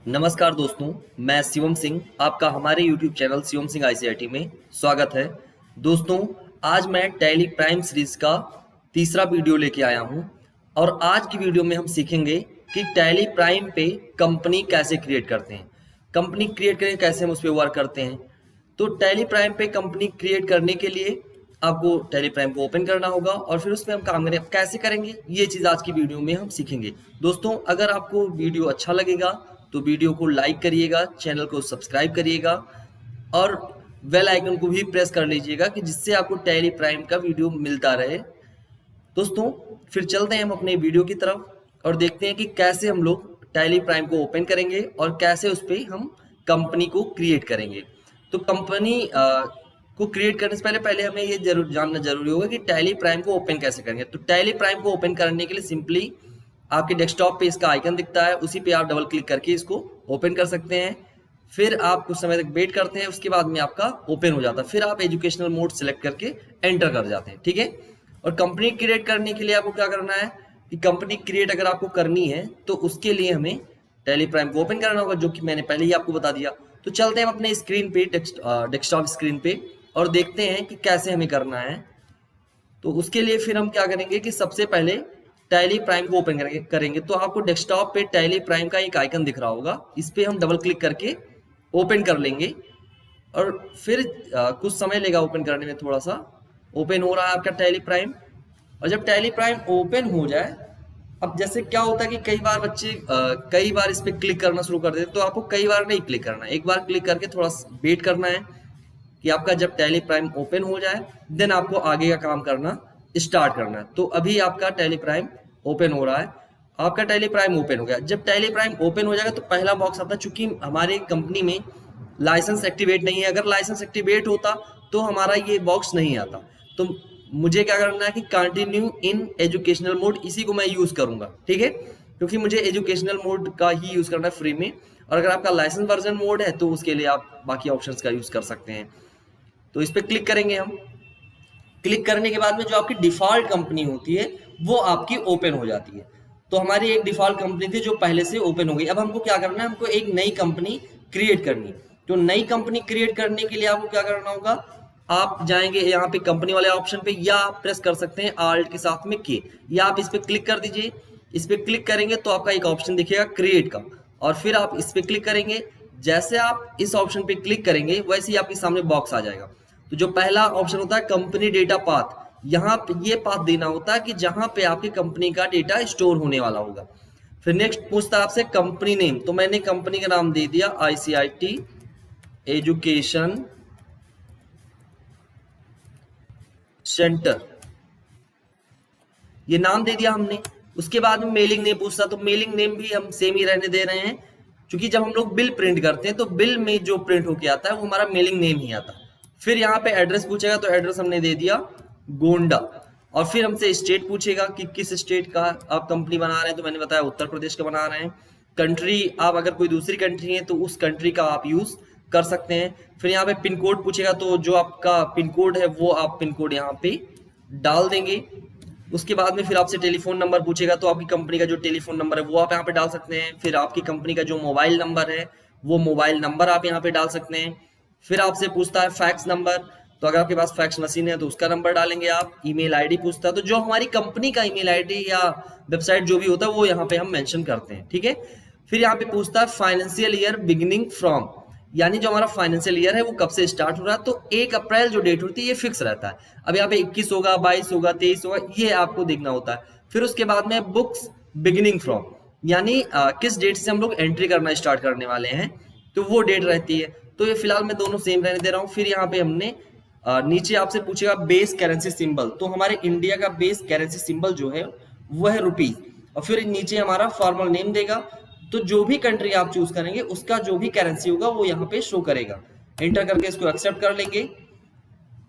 नमस्कार दोस्तों, मैं शिवम सिंह, आपका हमारे YouTube channel Shivam Singh ICIT में स्वागत है। दोस्तों, आज मैं टैली प्राइम सीरीज का तीसरा वीडियो लेके आया हूं और आज की वीडियो में हम सीखेंगे कि टैली प्राइम पे कंपनी कैसे क्रिएट करते हैं। कंपनी क्रिएट करके कैसे हम उस पर वर्क करते हैं। तो टैली प्राइम पे कंपनी क्रिएट करने के लिए आपको टैली प्राइम को ओपन करना होगा और फिर उसमें हम काम करें। कैसे करेंगे ये चीज़ आज की वीडियो में हम सीखेंगे। दोस्तों, अगर आपको वीडियो अच्छा लगेगा तो वीडियो को लाइक करिएगा, चैनल को सब्सक्राइब करिएगा और बेल आइकन को भी प्रेस कर लीजिएगा कि जिससे आपको टैली प्राइम का वीडियो मिलता रहे। दोस्तों, फिर चलते हैं हम अपने वीडियो की तरफ और देखते हैं कि कैसे हम लोग टैली प्राइम को ओपन करेंगे और कैसे उस पर हम कंपनी को क्रिएट करेंगे। तो कंपनी को क्रिएट करने से पहले हमें ये जानना जरूरी होगा कि टैली प्राइम को ओपन कैसे करेंगे। तो टैली प्राइम को ओपन करने के लिए सिंपली आपके डेस्कटॉप पे इसका आइकन दिखता है, उसी पे आप डबल क्लिक करके इसको ओपन कर सकते हैं। फिर आप कुछ समय तक वेट करते हैं, उसके बाद में आपका ओपन हो जाता है। फिर आप एजुकेशनल मोड सेलेक्ट करके एंटर कर जाते हैं, ठीक है। और कंपनी क्रिएट करने के लिए आपको क्या करना है कि कंपनी क्रिएट अगर आपको करनी है तो उसके लिए हमें टैली प्राइम को ओपन करना होगा, जो कि मैंने पहले ही आपको बता दिया। तो चलते हैं हम अपने स्क्रीन पे, डेस्कटॉप स्क्रीन पे, और देखते हैं कि कैसे हमें करना है। तो उसके लिए फिर हम क्या करेंगे कि सबसे पहले टैली प्राइम को ओपन करेंगे। तो आपको डेस्कटॉप पे टैली प्राइम का एक आइकन दिख रहा होगा, इस पे हम डबल क्लिक करके ओपन कर लेंगे और फिर कुछ समय लेगा ओपन करने में। थोड़ा सा ओपन हो रहा है आपका टैली प्राइम। और जब टैली प्राइम ओपन हो जाए, अब जैसे क्या होता है कि कई बार बच्चे कई बार इस पे क्लिक करना शुरू कर देते हैं, तो आपको कई बार नहीं क्लिक करना है, एक बार क्लिक करके थोड़ा वेट करना है कि आपका जब टैली प्राइम ओपन हो जाए देन आपको आगे का काम करना स्टार्ट करना है। तो अभी आपका टैली प्राइम ओपन हो रहा है, आपका टैली प्राइम ओपन हो गया। जब टैली प्राइम ओपन हो जाएगा तो पहला बॉक्स आता है, चूंकि हमारी कंपनी में लाइसेंस एक्टिवेट नहीं है। अगर लाइसेंस एक्टिवेट होता तो हमारा ये बॉक्स नहीं आता। तो मुझे क्या करना है कि कंटिन्यू इन एजुकेशनल मोड, इसी को मैं यूज करूंगा, ठीक है, क्योंकि मुझे एजुकेशनल मोड का ही यूज करना है फ्री में। और अगर आपका लाइसेंस वर्जन मोड है तो उसके लिए आप बाकी ऑप्शंस का यूज कर सकते हैं। तो इस पर क्लिक करेंगे हम। क्लिक करने के बाद में जो आपकी डिफॉल्ट कंपनी होती है वो आपकी ओपन हो जाती है। तो हमारी एक डिफॉल्ट कंपनी थी जो पहले से ओपन हो गई। अब हमको क्या करना है, हमको एक नई कंपनी क्रिएट करनी है। तो नई कंपनी क्रिएट करने के लिए आपको क्या करना होगा, आप जाएंगे यहाँ पे कंपनी वाले ऑप्शन पे, या आप प्रेस कर सकते हैं आल्ट के साथ में के, या आप इस पे क्लिक कर दीजिए। इस पे क्लिक करेंगे तो आपका एक ऑप्शन दिखेगा क्रिएट का, और फिर आप इस पे क्लिक करेंगे। जैसे आप इस ऑप्शन पे क्लिक करेंगे वैसे ही आपके सामने बॉक्स आ जाएगा। तो जो पहला ऑप्शन होता है कंपनी डेटा पाथ, यहाँ पे ये पाथ देना होता है कि जहां पे आपकी कंपनी का डेटा स्टोर होने वाला होगा। फिर नेक्स्ट पूछता है आपसे कंपनी नेम, तो मैंने कंपनी का नाम दे दिया आईसीआईटी एजुकेशन सेंटर, ये नाम दे दिया हमने। उसके बाद में मेलिंग नेम पूछता, तो मेलिंग नेम भी हम सेम ही रहने दे रहे हैं, क्योंकि जब हम लोग बिल प्रिंट करते हैं तो बिल में जो प्रिंट होके आता है वो हमारा मेलिंग नेम ही आता है। फिर यहाँ पे एड्रेस पूछेगा, तो एड्रेस हमने दे दिया गोंडा। और फिर हमसे स्टेट पूछेगा कि किस स्टेट का आप कंपनी बना रहे हैं, तो मैंने बताया उत्तर प्रदेश का बना रहे हैं। कंट्री, आप अगर कोई दूसरी कंट्री है तो उस कंट्री का आप यूज कर सकते हैं। फिर यहाँ पे पिन कोड पूछेगा, तो जो आपका पिन कोड है वो आप पिन कोड यहाँ पे डाल देंगे। उसके बाद में फिर आपसे टेलीफोन नंबर पूछेगा, तो आपकी कंपनी का जो टेलीफोन नंबर है वो आप यहाँ पे डाल सकते हैं। फिर आपकी कंपनी का जो मोबाइल नंबर है वो मोबाइल नंबर आप यहाँ पे डाल सकते हैं। फिर आपसे पूछता है फैक्स नंबर, तो अगर आपके पास फैक्स मशीन है तो उसका नंबर डालेंगे आप। ईमेल आईडी पूछता है, तो जो हमारी कंपनी का ईमेल आईडी या वेबसाइट जो भी होता है वो यहाँ पे हम मेंशन करते हैं, ठीक है। फिर यहाँ पे पूछता है फाइनेंशियल ईयर बिगिनिंग फ्रॉम, यानी जो हमारा फाइनेंशियल ईयर है वो कब से स्टार्ट हो रहा है। तो 1 अप्रैल जो डेट होती है ये फिक्स रहता है। अब यहाँ पे 21 होगा, 22 होगा, 23 होगा, ये आपको देखना होता है। फिर उसके बाद में बुक्स बिगिनिंग फ्रॉम, यानी किस डेट से हम लोग एंट्री करना स्टार्ट करने वाले हैं, तो वो डेट रहती है। तो ये फिलहाल मैं दोनों सेम रहने दे रहा हूँ। फिर यहाँ पे हमने नीचे आपसे पूछेगा बेस करेंसी सिंबल, तो हमारे इंडिया का बेस करेंसी सिंबल जो है वो है रुपीज। और फिर नीचे हमारा फॉर्मल नेम देगा, तो जो भी कंट्री आप चूज करेंगे उसका जो भी करेंसी होगा वो यहाँ पे शो करेगा। एंटर करके इसको एक्सेप्ट कर लेंगे।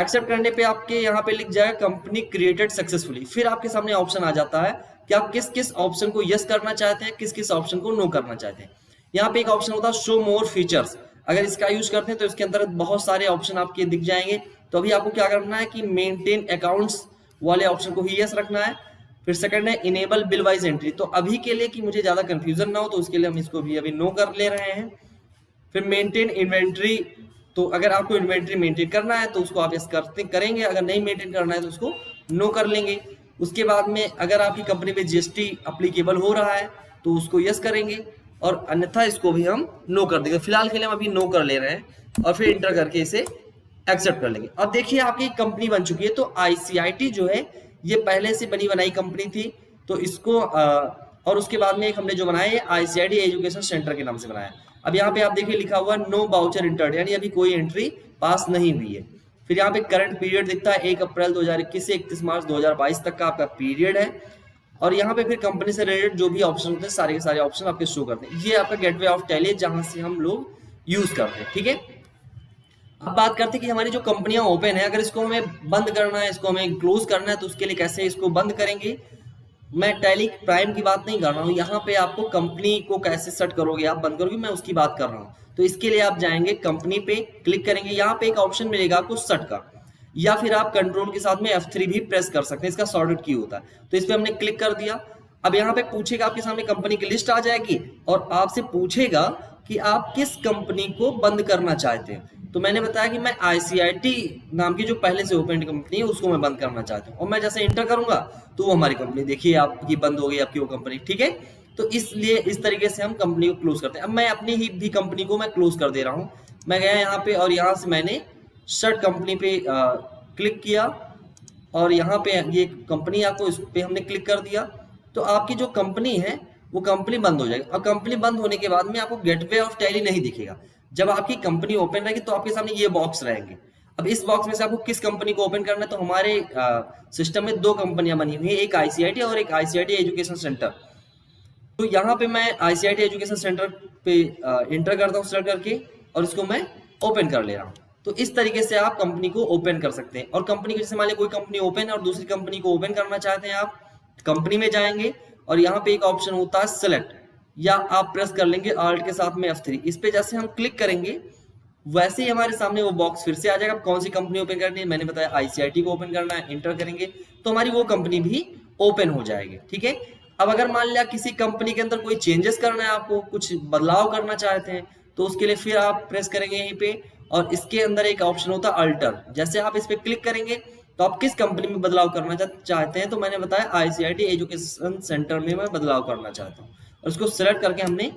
एक्सेप्ट करने पे आपके यहाँ पे लिख जाएगा कंपनी क्रिएटेड सक्सेसफुली। फिर आपके सामने ऑप्शन आ जाता है कि आप किस किस ऑप्शन को यस करना चाहते हैं, किस किस ऑप्शन को नो करना चाहते हैं। यहाँ पे एक ऑप्शन होता है शो मोर फीचर्स, अगर इसका यूज करते हैं तो इसके अंदर बहुत सारे ऑप्शन आपके दिख जाएंगे। तो अभी आपको क्या करना है कि मेंटेन अकाउंट्स वाले ऑप्शन को ही यस रखना है। फिर सेकंड है इनेबल बिल वाइज एंट्री। तो अभी के लिए कि मुझे ज्यादा कंफ्यूजन ना हो तो उसके लिए हम इसको भी अभी नो कर ले रहे हैं। फिर मेंटेन इन्वेंट्री, तो अगर आपको इन्वेंट्री मेंटेन करना है तो उसको आप यस करते करेंगे, अगर नहीं मेंटेन करना है तो उसको नो कर लेंगे। उसके बाद में अगर आपकी कंपनी में जीएसटी अप्लीकेबल हो रहा है तो उसको यस करेंगे, और अन्यथा इसको भी हम नो कर देंगे। फिलहाल के लिए हम अभी नो कर ले रहे हैं और फिर इंटर करके इसे एक्सेप्ट कर लेंगे। अब देखिए आपकी कंपनी बन चुकी है। तो आईसीआईटी जो है ये पहले से बनी बनाई कंपनी थी, तो इसको और उसके बाद में एक हमने जो बनाया है आईसीआईटी एजुकेशन सेंटर के नाम से बनाया। अब यहाँ पे आप देखिए लिखा हुआ नो बाउचर इंटर्ड, यानी अभी कोई एंट्री पास नहीं हुई है। फिर यहाँ पे करंट पीरियड दिखता है 1 अप्रैल 2021 से 31 मार्च 2022 तक का आपका पीरियड है। और यहाँ पे फिर कंपनी से रिलेटेड जो भी ऑप्शन होते हैं सारे के सारे ऑप्शन आपके शो करते हैं। ये आपका गेटवे ऑफ टैली जहां से हम लोग यूज करते हैं, ठीक है। अब बात करते हैं कि हमारी जो कंपनियां ओपन है, अगर इसको हमें बंद करना है, इसको हमें क्लोज करना है, तो उसके लिए कैसे इसको बंद करेंगे। मैं टैली प्राइम की बात नहीं कर रहा हूँ, यहाँ पे आपको कंपनी को कैसे सेट करोगे, आप बंद करोगे, मैं उसकी बात कर रहा हूँ। तो इसके लिए आप जाएंगे कंपनी पे क्लिक करेंगे, यहाँ पे एक ऑप्शन मिलेगा आपको सेट का, या फिर आप कंट्रोल के साथ में F3 भी प्रेस कर सकते हैं, इसका शॉर्टकट की होता है। तो इस पे हमने क्लिक कर दिया। अब यहाँ पे पूछेगा, आपके सामने कंपनी की लिस्ट आ जाएगी और आपसे पूछेगा कि आप किस कंपनी को बंद करना चाहते हैं। तो मैंने बताया कि मैं आईसीआईटी नाम की जो पहले से ओपन कंपनी है उसको मैं बंद करना चाहता हूँ, और मैं जैसे इंटर करूंगा तो वो हमारी कंपनी देखिए आपकी बंद हो गई, आपकी वो कंपनी, ठीक है। तो इसलिए इस तरीके से हम कंपनी को क्लोज करते हैं। अब मैं अपनी ही भी कंपनी को मैं क्लोज कर दे रहा हूँ। मैं गया यहाँ पे और यहाँ से मैंने शट कंपनी पे क्लिक किया, और यहाँ पे ये कंपनी आपको इस पे हमने क्लिक कर दिया, तो आपकी जो कंपनी है वो कंपनी बंद हो जाएगी। अब कंपनी बंद होने के बाद में आपको गेटवे ऑफ टैली नहीं दिखेगा। जब आपकी कंपनी ओपन रहेगी तो आपके सामने ये बॉक्स रहेंगे। अब इस बॉक्स में से आपको किस कंपनी को ओपन करना है, तो हमारे सिस्टम में 2 कंपनियां बनी हुई है, एक आईसीआईटी और एक आईसीआईटी एजुकेशन सेंटर। तो यहाँ पे मैं आईसीआईटी एजुकेशन सेंटर पे इंटर करता हूँ सेलेक्ट करके, और इसको मैं ओपन कर ले रहा हूँ। तो इस तरीके से आप कंपनी को ओपन कर सकते हैं। और कंपनी जैसे मान लिया कोई कंपनी ओपन है और दूसरी कंपनी को ओपन करना चाहते हैं, आप कंपनी में जाएंगे और यहाँ पे एक ऑप्शन होता है सेलेक्ट, या आप प्रेस कर लेंगे आल्ट के साथ में F3। इस पे जैसे हम क्लिक करेंगे वैसे ही हमारे सामने वो बॉक्स फिर से आ जाएगा। कौन सी कंपनी ओपन करनी है, मैंने बताया आईसीआईटी को ओपन करना है, इंटर करेंगे तो हमारी वो कंपनी भी ओपन हो जाएगी, ठीक है। अब अगर मान लिया किसी कंपनी के अंदर कोई चेंजेस करना है, आपको कुछ बदलाव करना चाहते हैं, तो उसके लिए फिर आप प्रेस करेंगे यहीं पे, और इसके अंदर एक ऑप्शन होता है अल्टर। जैसे आप इस पे क्लिक करेंगे तो आप किस कंपनी में बदलाव करना चाहते हैं, तो मैंने बताया आईसीआईटी एजुकेशन सेंटर में मैं बदलाव करना चाहता हूँ, और उसको सिलेक्ट करके हमने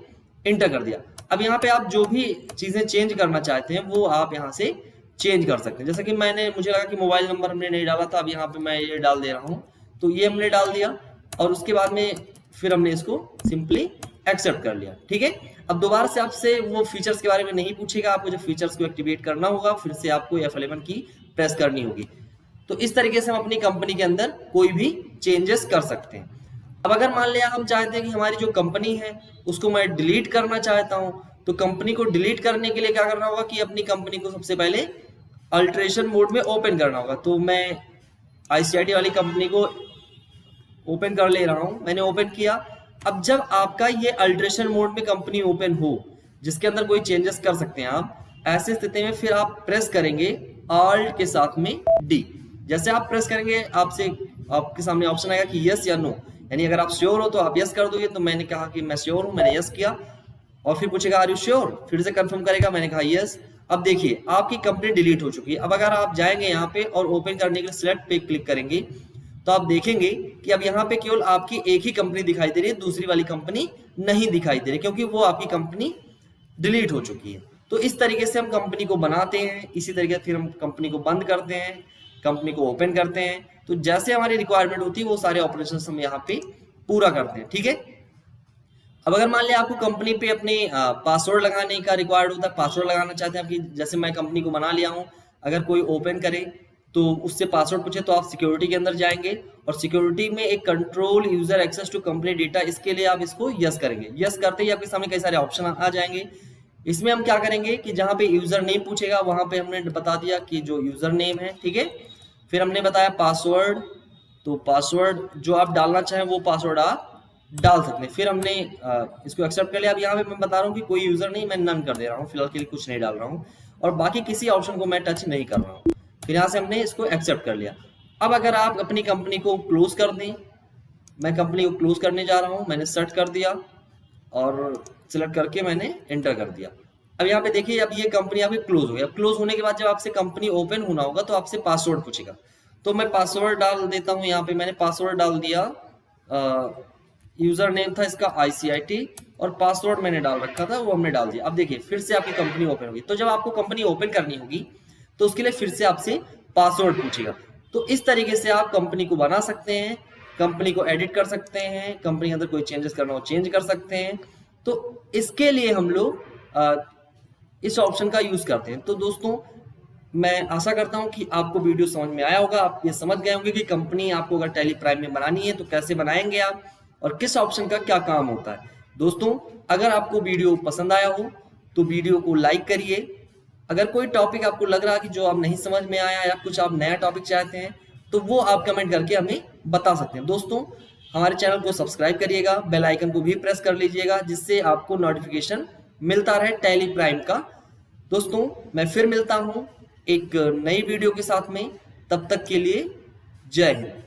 इंटर कर दिया। अब यहाँ पे आप जो भी चीजें चेंज करना चाहते हैं वो आप यहाँ से चेंज कर सकते हैं। जैसे कि मुझे लगा कि मोबाइल नंबर हमने नहीं डाला था, अब यहाँ पे मैं ये डाल दे रहा हूँ, तो ये हमने डाल दिया, और उसके बाद में फिर हमने इसको सिंपली एक्सेप्ट कर लिया, ठीक है। अब दोबारा से आपसे वो फीचर्स के बारे में नहीं पूछेगा, आपको जो फीचर्स को एक्टिवेट करना होगा फिर से आपको F11 की प्रेस करनी होगी। तो इस तरीके से हम अपनी कंपनी के अंदर कोई भी चेंजेस कर सकते हैं। अब अगर मान लिया हम चाहते हैं कि हमारी जो कंपनी है उसको मैं डिलीट करना चाहता हूं, तो कंपनी को डिलीट करने के लिए क्या करना होगा कि अपनी कंपनी को सबसे पहले अल्ट्रेशन मोड में ओपन करना होगा। तो मैं आईसीआईटी वाली कंपनी को ओपन कर ले रहा हूं, मैंने ओपन किया। अब जब आपका ये अल्ट्रेशन मोड में कंपनी ओपन हो जिसके अंदर कोई चेंजेस कर सकते हैं आप, ऐसे स्थिति में फिर आप प्रेस करेंगे ऑल्ट के साथ में डी। जैसे आप प्रेस करेंगे आपके सामने ऑप्शन आएगा कि यस या नो, यानी अगर आप श्योर हो तो आप यस कर दोगे। तो मैंने कहा कि मैं श्योर हूं, मैंने यस किया, और फिर पूछेगा आर यू श्योर, फिर से कंफर्म करेगा, मैंने कहा यस। अब देखिए आपकी कंपनी डिलीट हो चुकी है। अब अगर आप जाएंगे यहाँ पे और ओपन करने के लिए सिलेक्ट पे क्लिक करेंगे तो आप देखेंगे कि अब यहाँ पे केवल आपकी एक ही कंपनी दिखाई दे रही है, दूसरी वाली कंपनी नहीं दिखाई दे रही, क्योंकि वो आपकी कंपनी डिलीट हो चुकी है। तो इस तरीके से हम कंपनी को बनाते हैं, इसी तरीके से फिर हम कंपनी को बंद करते हैं, कंपनी को ओपन करते हैं। तो जैसे हमारी रिक्वायरमेंट होती है वो सारे ऑपरेशन हम यहाँ पे पूरा करते हैं, ठीक है। अब अगर मान लिया आपको कंपनी पे अपने पासवर्ड लगाने का रिक्वायर्ड होता है, पासवर्ड लगाना चाहते हैं आपकी, जैसे मैं कंपनी को बना लिया हूँ, अगर कोई ओपन करे तो उससे पासवर्ड पूछे तो आप सिक्योरिटी के अंदर जाएंगे, और सिक्योरिटी में एक control user access to company data, इसके लिए आप इसको यस करेंगे। यस करते ही आपके सामने कई सारे ऑप्शन आ जाएंगे। इसमें हम क्या करेंगे कि जहाँ पे यूजर नेम पूछेगा वहां पे हमने बता दिया कि जो यूजर नेम है, ठीक है। फिर हमने बताया पासवर्ड, तो पासवर्ड जो आप डालना चाहें वो पासवर्ड आप डाल सकते हैं। फिर हमने इसको एक्सेप्ट कर लिया। अब यहाँ पे मैं बता रहा हूँ कि कोई यूजर नहीं, मैं नन कर दे रहा हूँ, फिलहाल के लिए कुछ नहीं डाल रहा हूँ, और बाकी किसी ऑप्शन को मैं टच नहीं कर रहा हूँ। फिर यहाँ से हमने इसको एक्सेप्ट कर लिया। अब अगर आप अपनी कंपनी को क्लोज कर दें मैं कंपनी को क्लोज करने जा रहा हूँ, मैंने सर्च कर दिया और सिलेक्ट करके मैंने एंटर कर दिया। अब यहाँ पे देखिए, अब ये कंपनी आपकी क्लोज हो गई। अब क्लोज होने के बाद जब आपसे कंपनी ओपन होना होगा तो आपसे पासवर्ड पूछेगा, तो मैं पासवर्ड डाल देता हूँ। यहाँ पे मैंने पासवर्ड डाल दिया, यूजर नेम था इसका ICIT और पासवर्ड मैंने डाल रखा था वो हमने डाल दिया। अब देखिए फिर से आपकी कंपनी ओपन होगी, तो जब आपको कंपनी ओपन करनी होगी तो उसके लिए फिर से आपसे पासवर्ड पूछेगा। तो इस तरीके से आप कंपनी को बना सकते हैं, कंपनी को एडिट कर सकते हैं, कंपनी के अंदर कोई चेंजेस करना हो चेंज कर सकते हैं। तो इसके लिए हम लोग इस ऑप्शन का यूज करते हैं। तो दोस्तों मैं आशा करता हूं कि आपको वीडियो समझ में आया होगा, आप ये समझ गए होंगे कि कंपनी आपको अगर टैली प्राइम में बनानी है तो कैसे बनाएंगे आप और किस ऑप्शन का क्या काम होता है। दोस्तों अगर आपको वीडियो पसंद आया हो तो वीडियो को लाइक करिए। अगर कोई टॉपिक आपको लग रहा है कि जो आप नहीं समझ में आया या कुछ आप नया टॉपिक चाहते हैं तो वो आप कमेंट करके हमें बता सकते हैं। दोस्तों हमारे चैनल को सब्सक्राइब करिएगा, बेल आइकन को भी प्रेस कर लीजिएगा जिससे आपको नोटिफिकेशन मिलता रहे टैली प्राइम का। दोस्तों मैं फिर मिलता हूं एक नई वीडियो के साथ में, तब तक के लिए जय हिंद।